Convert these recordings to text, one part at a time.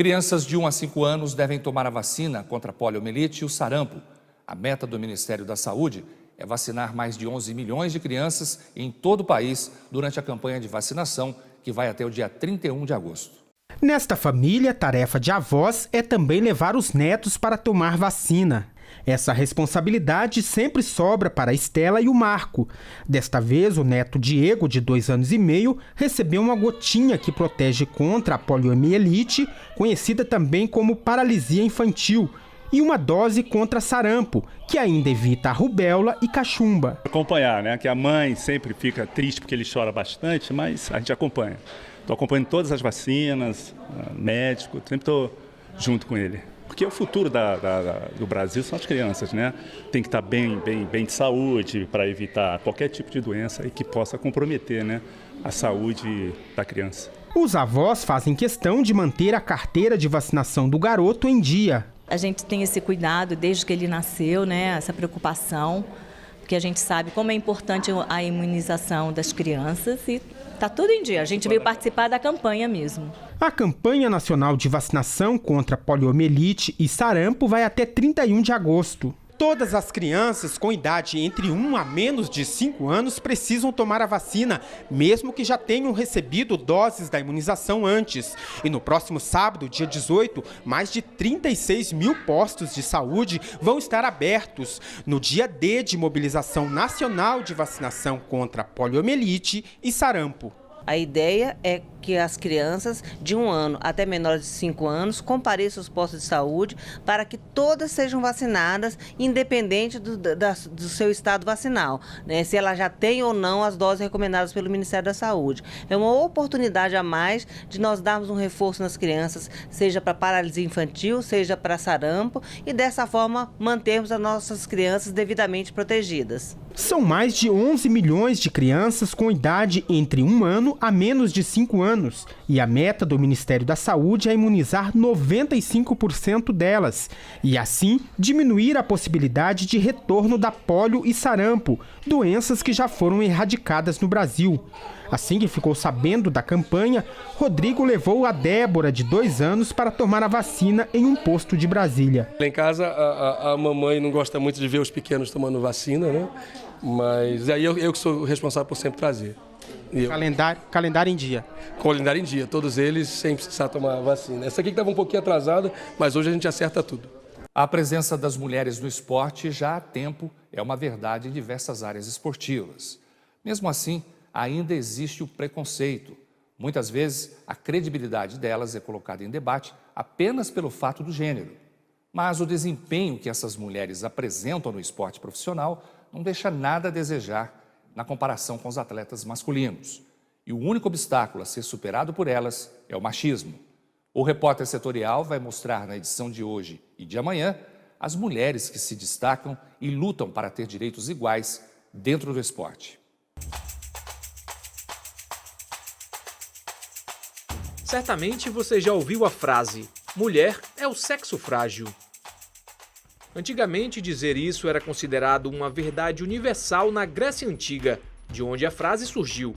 Crianças de 1 a 5 anos devem tomar a vacina contra a poliomielite e o sarampo. A meta do Ministério da Saúde é vacinar mais de 11 milhões de crianças em todo o país durante a campanha de vacinação, que vai até o dia 31 de agosto. Nesta família, a tarefa de avós é também levar os netos para tomar vacina. Essa responsabilidade sempre sobra para a Estela e o Marco. Desta vez, o neto Diego, de 2 anos e meio, recebeu uma gotinha que protege contra a poliomielite, conhecida também como paralisia infantil, e uma dose contra sarampo, que ainda evita a rubéola e cachumba. Acompanhar, né? Que a mãe sempre fica triste porque ele chora bastante, mas a gente acompanha. Estou acompanhando todas as vacinas, médico, sempre estou junto com ele. Porque o futuro do Brasil são as crianças, né? Tem que estar bem de saúde para evitar qualquer tipo de doença e que possa comprometer, né, a saúde da criança. Os avós fazem questão de manter a carteira de vacinação do garoto em dia. A gente tem esse cuidado desde que ele nasceu, né? Essa preocupação, porque a gente sabe como é importante a imunização das crianças e está tudo em dia. A gente veio participar da campanha mesmo. A campanha nacional de vacinação contra poliomielite e sarampo vai até 31 de agosto. Todas as crianças com idade entre 1 a menos de 5 anos precisam tomar a vacina, mesmo que já tenham recebido doses da imunização antes. E no próximo sábado, dia 18, mais de 36 mil postos de saúde vão estar abertos no dia D de mobilização nacional de vacinação contra poliomielite e sarampo. A ideia é que as crianças de 1 ano até menores de 5 anos compareçam aos postos de saúde para que todas sejam vacinadas, independente do seu estado vacinal, né? Se ela já tem ou não as doses recomendadas pelo Ministério da Saúde. É uma oportunidade a mais de nós darmos um reforço nas crianças, seja para paralisia infantil, seja para sarampo, e dessa forma mantermos as nossas crianças devidamente protegidas. São mais de 11 milhões de crianças com idade entre 1 ano a menos de 5 anos. E a meta do Ministério da Saúde é imunizar 95% delas. E assim, diminuir a possibilidade de retorno da polio e sarampo, doenças que já foram erradicadas no Brasil. Assim que ficou sabendo da campanha, Rodrigo levou a Débora, de 2 anos, para tomar a vacina em um posto de Brasília. Lá em casa, a mamãe não gosta muito de ver os pequenos tomando vacina, né? Mas aí eu que sou o responsável por sempre trazer. Calendário em dia. Calendário em dia, todos eles sem precisar tomar vacina. Essa aqui que estava um pouquinho atrasada, mas hoje a gente acerta tudo. A presença das mulheres no esporte já há tempo é uma verdade em diversas áreas esportivas. Mesmo assim, ainda existe o preconceito. Muitas vezes, a credibilidade delas é colocada em debate apenas pelo fato do gênero. Mas o desempenho que essas mulheres apresentam no esporte profissional não deixa nada a desejar na comparação com os atletas masculinos. E o único obstáculo a ser superado por elas é o machismo. O repórter setorial vai mostrar na edição de hoje e de amanhã as mulheres que se destacam e lutam para ter direitos iguais dentro do esporte. Certamente você já ouviu a frase: mulher é o sexo frágil. Antigamente, dizer isso era considerado uma verdade universal na Grécia Antiga, de onde a frase surgiu.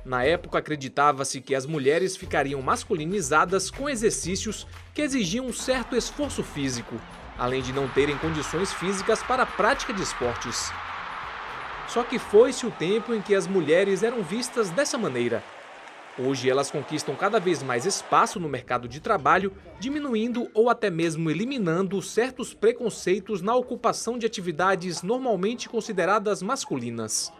Na época, acreditava-se que as mulheres ficariam masculinizadas com exercícios que exigiam um certo esforço físico, além de não terem condições físicas para a prática de esportes. Só que foi-se o tempo em que as mulheres eram vistas dessa maneira. Hoje elas conquistam cada vez mais espaço no mercado de trabalho, diminuindo ou até mesmo eliminando certos preconceitos na ocupação de atividades normalmente consideradas masculinas.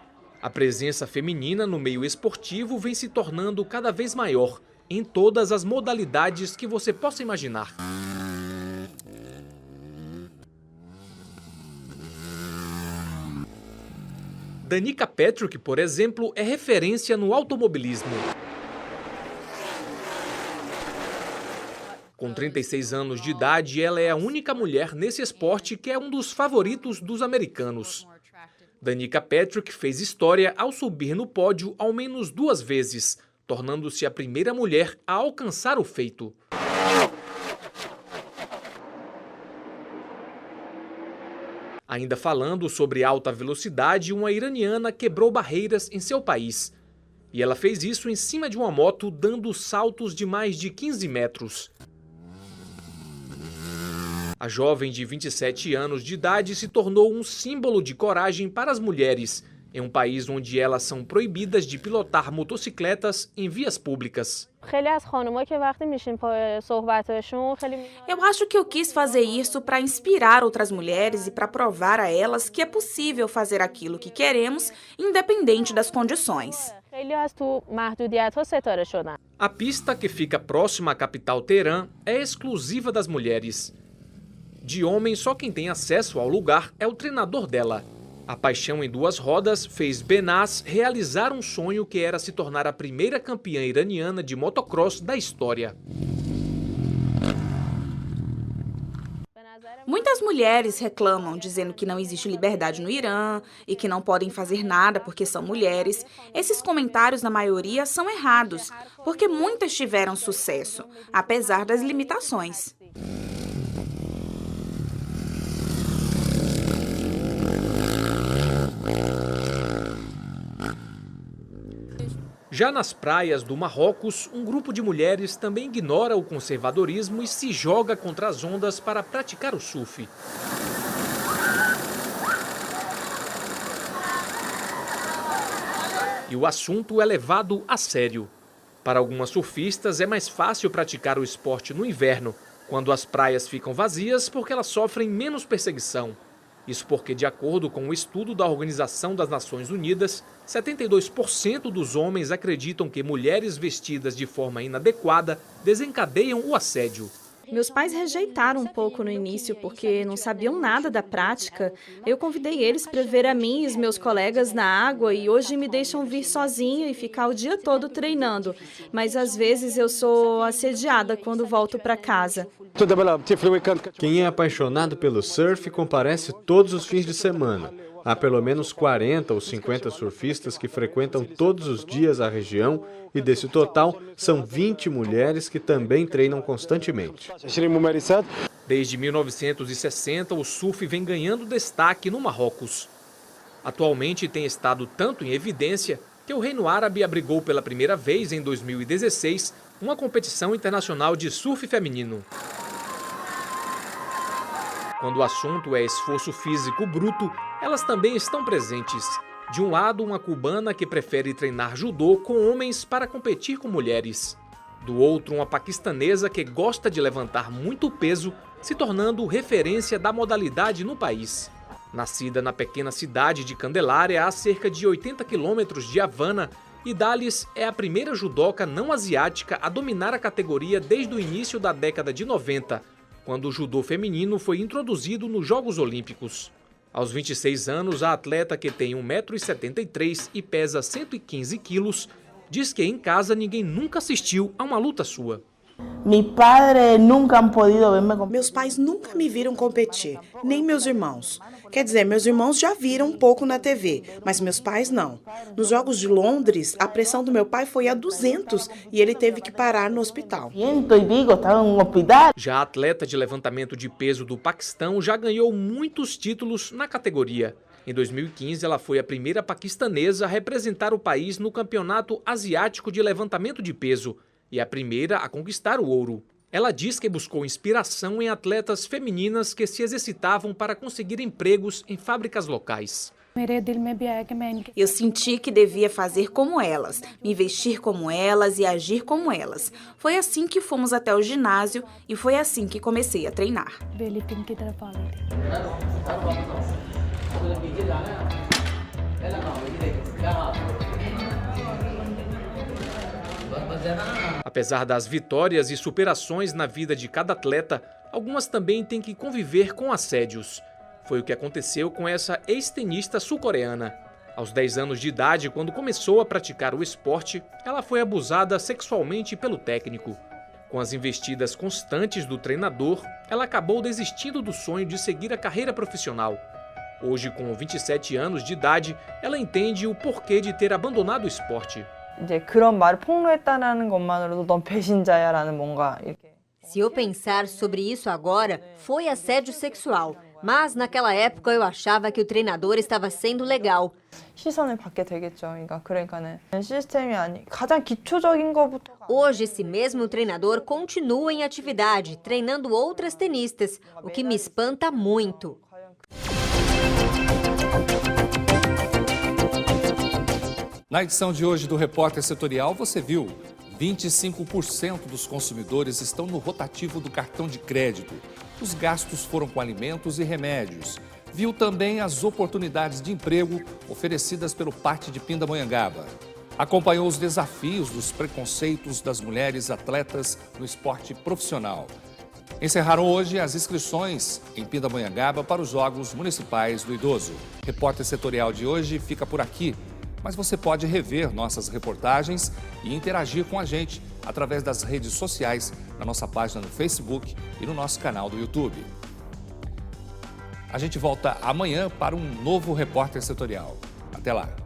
A presença feminina no meio esportivo vem se tornando cada vez maior, em todas as modalidades que você possa imaginar. Danica Patrick, por exemplo, é referência no automobilismo. Com 36 anos de idade, ela é a única mulher nesse esporte que é um dos favoritos dos americanos. Danica Patrick fez história ao subir no pódio ao menos 2 vezes, tornando-se a primeira mulher a alcançar o feito. Ainda falando sobre alta velocidade, uma iraniana quebrou barreiras em seu país. E ela fez isso em cima de uma moto, dando saltos de mais de 15 metros. A jovem de 27 anos de idade se tornou um símbolo de coragem para as mulheres, em um país onde elas são proibidas de pilotar motocicletas em vias públicas. Eu acho que eu quis fazer isso para inspirar outras mulheres e para provar a elas que é possível fazer aquilo que queremos, independente das condições. A pista, que fica próxima à capital Teherã, é exclusiva das mulheres. De homem, só quem tem acesso ao lugar é o treinador dela. A paixão em duas rodas fez Behnaz realizar um sonho que era se tornar a primeira campeã iraniana de motocross da história. Muitas mulheres reclamam, dizendo que não existe liberdade no Irã e que não podem fazer nada porque são mulheres. Esses comentários, na maioria, são errados, porque muitas tiveram sucesso, apesar das limitações. Já nas praias do Marrocos, um grupo de mulheres também ignora o conservadorismo e se joga contra as ondas para praticar o surf. E o assunto é levado a sério. Para algumas surfistas é mais fácil praticar o esporte no inverno, quando as praias ficam vazias, porque elas sofrem menos perseguição. Isso porque, de acordo com um estudo da Organização das Nações Unidas, 72% dos homens acreditam que mulheres vestidas de forma inadequada desencadeiam o assédio. Meus pais rejeitaram um pouco no início porque não sabiam nada da prática. Eu convidei eles para ver a mim e os meus colegas na água e hoje me deixam vir sozinha e ficar o dia todo treinando. Mas às vezes eu sou assediada quando volto para casa. Quem é apaixonado pelo surf comparece todos os fins de semana. Há pelo menos 40 ou 50 surfistas que frequentam todos os dias a região e desse total são 20 mulheres que também treinam constantemente. Desde 1960, o surf vem ganhando destaque no Marrocos. Atualmente tem estado tanto em evidência que o Reino Árabe abrigou pela primeira vez em 2016 uma competição internacional de surf feminino. Quando o assunto é esforço físico bruto, elas também estão presentes. De um lado, uma cubana que prefere treinar judô com homens para competir com mulheres. Do outro, uma paquistanesa que gosta de levantar muito peso, se tornando referência da modalidade no país. Nascida na pequena cidade de Candelária, a cerca de 80 quilômetros de Havana, Idalis é a primeira judoca não asiática a dominar a categoria desde o início da década de 90, quando o judô feminino foi introduzido nos Jogos Olímpicos. Aos 26 anos, a atleta, que tem 1,73 m e pesa 115 quilos, diz que em casa ninguém nunca assistiu a uma luta sua. Meus pais nunca me viram competir, nem meus irmãos. Quer dizer, meus irmãos já viram um pouco na TV, mas meus pais não. Nos Jogos de Londres, a pressão do meu pai foi a 200 e ele teve que parar no hospital. Já a atleta de levantamento de peso do Paquistão já ganhou muitos títulos na categoria. Em 2015, ela foi a primeira paquistanesa a representar o país no Campeonato Asiático de Levantamento de Peso e a primeira a conquistar o ouro. Ela diz que buscou inspiração em atletas femininas que se exercitavam para conseguir empregos em fábricas locais. Eu senti que devia fazer como elas, me vestir como elas e agir como elas. Foi assim que fomos até o ginásio e foi assim que comecei a treinar. Apesar das vitórias e superações na vida de cada atleta, algumas também têm que conviver com assédios. Foi o que aconteceu com essa ex-tenista sul-coreana. Aos 10 anos de idade, quando começou a praticar o esporte, ela foi abusada sexualmente pelo técnico. Com as investidas constantes do treinador, ela acabou desistindo do sonho de seguir a carreira profissional. Hoje, com 27 anos de idade, ela entende o porquê de ter abandonado o esporte. Se eu pensar sobre isso agora, foi assédio sexual. Mas naquela época eu achava que o treinador estava sendo legal. 시선을 받게 되겠죠. 그러니까는 시스템이 가장 기초적인 것부터. Hoje, esse mesmo treinador continua em atividade, treinando outras tenistas, o que me espanta muito. Na edição de hoje do Repórter Setorial, você viu 25% dos consumidores estão no rotativo do cartão de crédito. Os gastos foram com alimentos e remédios. Viu também as oportunidades de emprego oferecidas pelo PAT de Pindamonhangaba. Acompanhou os desafios dos preconceitos das mulheres atletas no esporte profissional. Encerraram hoje as inscrições em Pindamonhangaba para os Jogos Municipais do Idoso. Repórter Setorial de hoje fica por aqui, mas você pode rever nossas reportagens e interagir com a gente através das redes sociais, na nossa página no Facebook e no nosso canal do YouTube. A gente volta amanhã para um novo Repórter Setorial. Até lá!